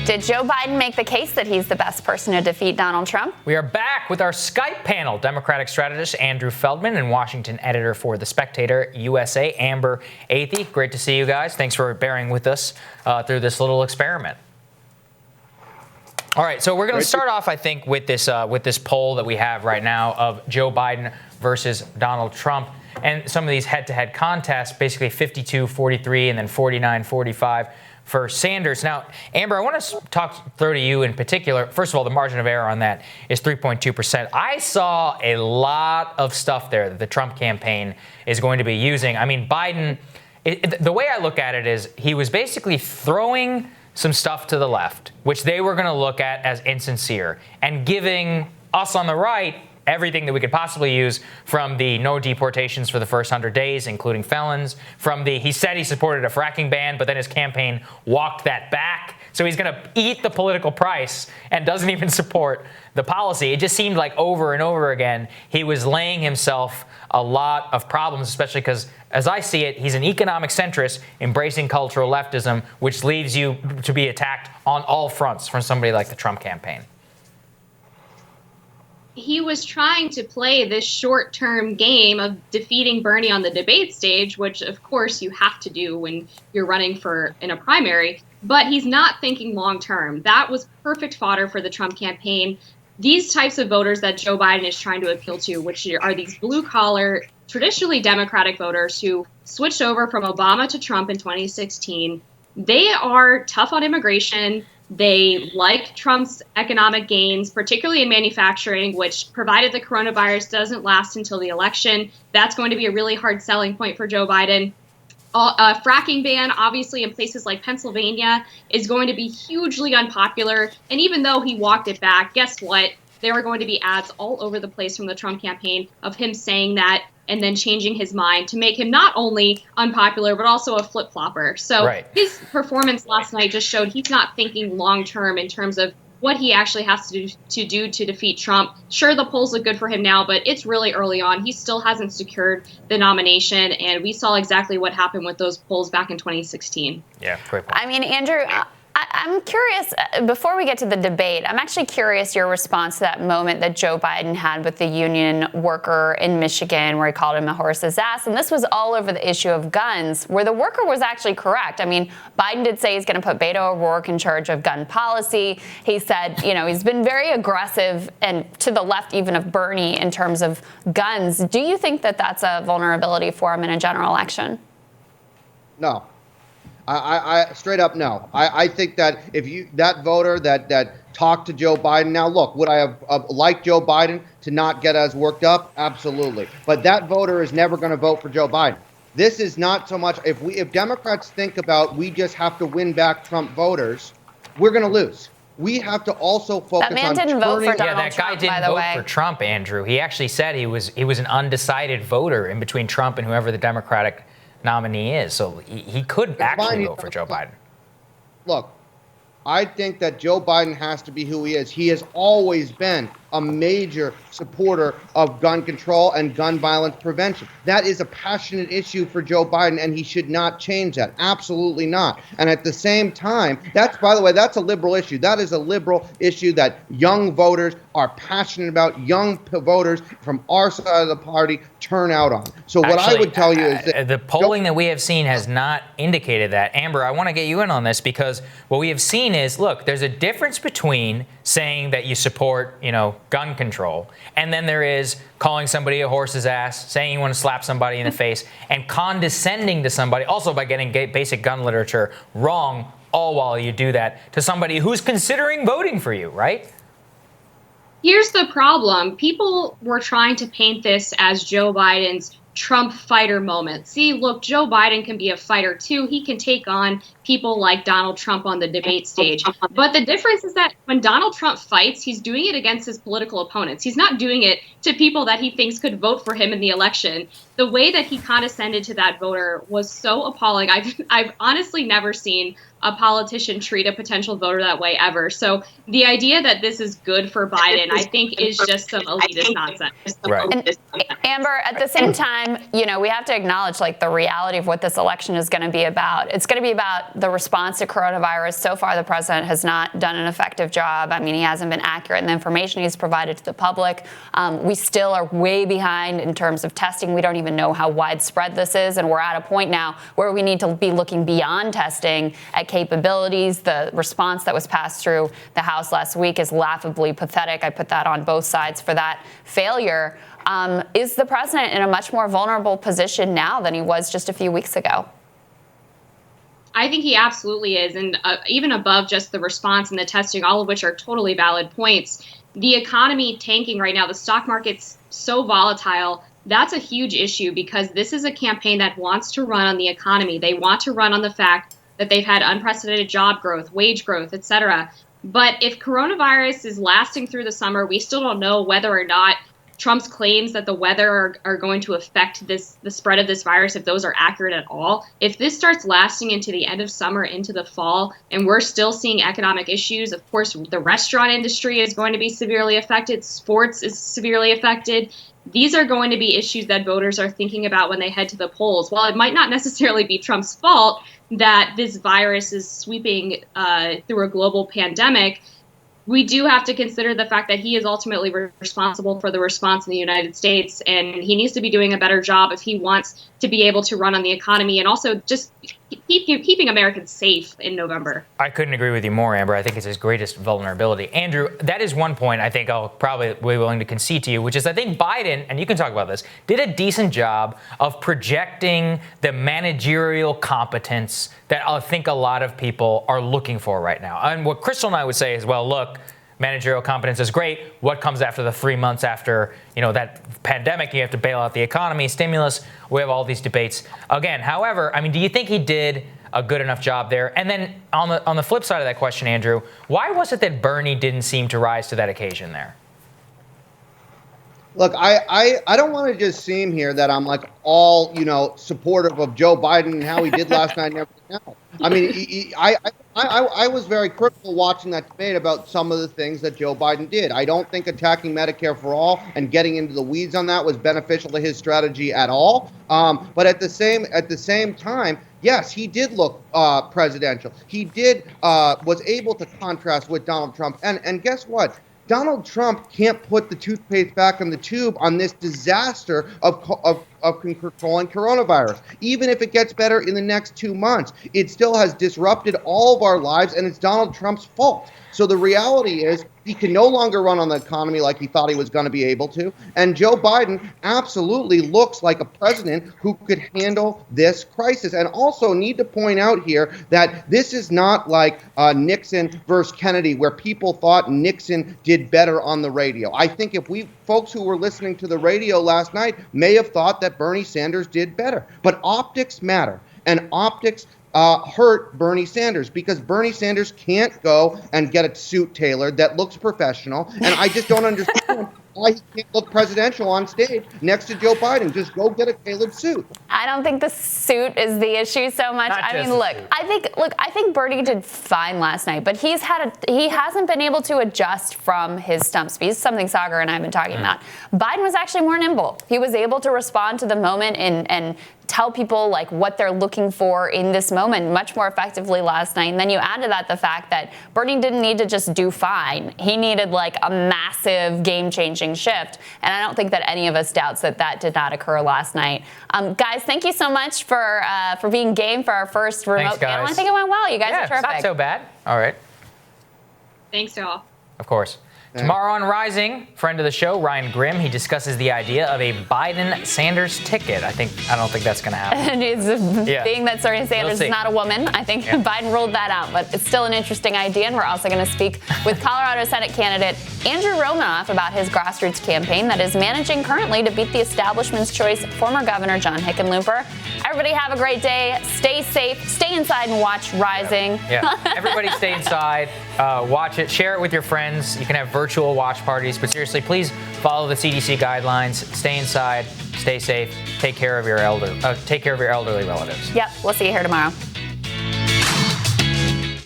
Did Joe Biden make the case that he's the best person to defeat Donald Trump? We are back with our Skype panel. Democratic strategist Andrew Feldman and Washington editor for The Spectator USA, Amber Athey. Great to see you guys. Thanks for bearing with us through this little experiment. All right, so we're going to start off, I think, with this poll that we have right now of Joe Biden versus Donald Trump. And some of these head-to-head contests, basically 52-43 and then 49-45 for Sanders. Now, Amber, I want to talk through to you in particular. First of all, the margin of error on that is 3.2%. I saw a lot of stuff there that the Trump campaign is going to be using. I mean, Biden, the way I look at it is he was basically throwing some stuff to the left, which they were going to look at as insincere, and giving us on the right everything that we could possibly use, from the no deportations for the first 100 days, including felons, from he said he supported a fracking ban, but then his campaign walked that back. So he's going to eat the political price and doesn't even support the policy. It just seemed like over and over again, he was laying himself a lot of problems, especially because, as I see it, he's an economic centrist embracing cultural leftism, which leaves you to be attacked on all fronts from somebody like the Trump campaign. He was trying to play this short-term game of defeating Bernie on the debate stage, which, of course, you have to do when you're running in a primary. But he's not thinking long-term. That was perfect fodder for the Trump campaign. These types of voters that Joe Biden is trying to appeal to, which are these blue-collar, traditionally Democratic voters who switched over from Obama to Trump in 2016, they are tough on immigration. They like Trump's economic gains, particularly in manufacturing, which, provided the coronavirus doesn't last until the election, that's going to be a really hard selling point for Joe Biden. A fracking ban, obviously, in places like Pennsylvania, is going to be hugely unpopular. And even though he walked it back, guess what? There are going to be ads all over the place from the Trump campaign of him saying that and then changing his mind to make him not only unpopular, but also a flip-flopper. So His performance last night just showed he's not thinking long-term in terms of what he actually has to do to defeat Trump. Sure, the polls look good for him now, but it's really early on. He still hasn't secured the nomination, and we saw exactly what happened with those polls back in 2016. Yeah, great point. I mean, Andrew, I'm curious, before we get to the debate, I'm actually curious your response to that moment that Joe Biden had with the union worker in Michigan, where he called him a horse's ass. And this was all over the issue of guns, where the worker was actually correct. I mean, Biden did say he's going to put Beto O'Rourke in charge of gun policy. He said, he's been very aggressive and to the left even of Bernie in terms of guns. Do you think that that's a vulnerability for him in a general election? No. I straight up no. I think that that voter that talked to Joe Biden, now look, would I have liked Joe Biden to not get as worked up? Absolutely. But that voter is never going to vote for Joe Biden. This is not so much, if Democrats think about we just have to win back Trump voters, we're going to lose. We have to also focus on that man didn't vote for Donald Trump, that guy didn't vote for Trump, Andrew. He actually said he was an undecided voter in between Trump and whoever the Democratic nominee is. So he could actually vote for Joe Biden. Look, I think that Joe Biden has to be who he is. He has always been a major supporter of gun control and gun violence prevention. That is a passionate issue for Joe Biden, and he should not change that. Absolutely not. And at the same time, by the way, that's a liberal issue. That is a liberal issue that young voters are passionate about. Young voters from our side of the party turn out on. So what I would tell you is that the polling that we have seen has not indicated that. Amber, I want to get you in on this, because what we have seen is, look, there's a difference between saying that you support, gun control, and then there is calling somebody a horse's ass, saying you want to slap somebody in the face, and condescending to somebody, also by getting basic gun literature wrong, all while you do that to somebody who's considering voting for you, right? Here's the problem. People were trying to paint this as Joe Biden's Trump fighter moment. See, look, Joe Biden can be a fighter too. He can take on people like Donald Trump on the debate stage. But the difference is that when Donald Trump fights, he's doing it against his political opponents. He's not doing it to people that he thinks could vote for him in the election. The way that he condescended to that voter was so appalling. I've honestly never seen a politician treat a potential voter that way ever. So the idea that this is good for Biden, I think, is just some elitist nonsense. Right. And Amber, at the same time, we have to acknowledge the reality of what this election is going to be about. It's going to be about about the response to coronavirus, so far the president has not done an effective job. I mean, he hasn't been accurate in the information he's provided to the public. We still are way behind in terms of testing. We don't even know how widespread this is, and we're at a point now where we need to be looking beyond testing at capabilities. The response that was passed through the House last week is laughably pathetic. I put that on both sides for that failure. Is the president in a much more vulnerable position now than he was just a few weeks ago? I think he absolutely is. And even above just the response and the testing, all of which are totally valid points, the economy tanking right now, the stock market's so volatile. That's a huge issue because this is a campaign that wants to run on the economy. They want to run on the fact that they've had unprecedented job growth, wage growth, et cetera. But if coronavirus is lasting through the summer, we still don't know whether or not Trump's claims that the weather are going to affect the spread of this virus, if those are accurate at all. If this starts lasting into the end of summer, into the fall, and we're still seeing economic issues, of course, the restaurant industry is going to be severely affected. Sports is severely affected. These are going to be issues that voters are thinking about when they head to the polls. While it might not necessarily be Trump's fault that this virus is sweeping through a global pandemic, we do have to consider the fact that he is ultimately responsible for the response in the United States, and he needs to be doing a better job if he wants to be able to run on the economy and also just keeping Americans safe in November. I couldn't agree with you more, Amber. I think it's his greatest vulnerability. Andrew, that is one point I think I'll probably be willing to concede to you, which is I think Biden, and you can talk about this, did a decent job of projecting the managerial competence that I think a lot of people are looking for right now. And what Crystal and I would say is, well, look, managerial competence is great. What comes after the 3 months after, that pandemic? You have to bail out the economy, stimulus. We have all these debates again. However, I mean, do you think he did a good enough job there? And then on the flip side of that question, Andrew, why was it that Bernie didn't seem to rise to that occasion there? Look, I don't want to just seem here that I'm like all, supportive of Joe Biden and how he did last night and everything else. I mean, I was very critical watching that debate about some of the things that Joe Biden did. I don't think attacking Medicare for all and getting into the weeds on that was beneficial to his strategy at all. But at the same time, yes, he did look presidential. He was able to contrast with Donald Trump. And guess what? Donald Trump can't put the toothpaste back in the tube on this disaster of controlling coronavirus. Even if it gets better in the next 2 months, it still has disrupted all of our lives, and it's Donald Trump's fault. So the reality is he can no longer run on the economy like he thought he was going to be able to. And Joe Biden absolutely looks like a president who could handle this crisis. And also need to point out here that this is not like Nixon versus Kennedy, where people thought Nixon did better on the radio. I think if folks who were listening to the radio last night may have thought that Bernie Sanders did better. But optics matter. And optics hurt Bernie Sanders because Bernie Sanders can't go and get a suit tailored that looks professional. And I just don't understand why he can't look presidential on stage next to Joe Biden. Just go get a tailored suit. I don't think the suit is the issue so much. I think Bernie did fine last night, but he hasn't been able to adjust from his stump speech, something Sagar and I have been talking about. Biden was actually more nimble. He was able to respond to the moment and tell people like what they're looking for in this moment much more effectively last night. And then you add to that the fact that Bernie didn't need to just do fine. He needed like a massive game-changing shift. And I don't think that any of us doubts that did not occur last night. Guys, thank you so much for being game for our first remote panel. I think it went well. You guys are terrific. Not so bad. All right. Thanks, y'all. Of course. Tomorrow on Rising, friend of the show, Ryan Grimm, he discusses the idea of a Biden-Sanders ticket. I don't think that's going to happen. Being that Bernie Sanders is not a woman, I think Biden ruled that out. But it's still an interesting idea, and we're also going to speak with Colorado Senate candidate Andrew Romanoff about his grassroots campaign that is managing currently to beat the establishment's choice, former Governor John Hickenlooper. Everybody have a great day. Stay safe. Stay inside and watch Rising. Everybody stay inside. Watch it. Share it with your friends. You can have virtual watch parties, but seriously, please follow the CDC guidelines. Stay inside. Stay safe. Take care of your elderly relatives. Yep. We'll see you here tomorrow.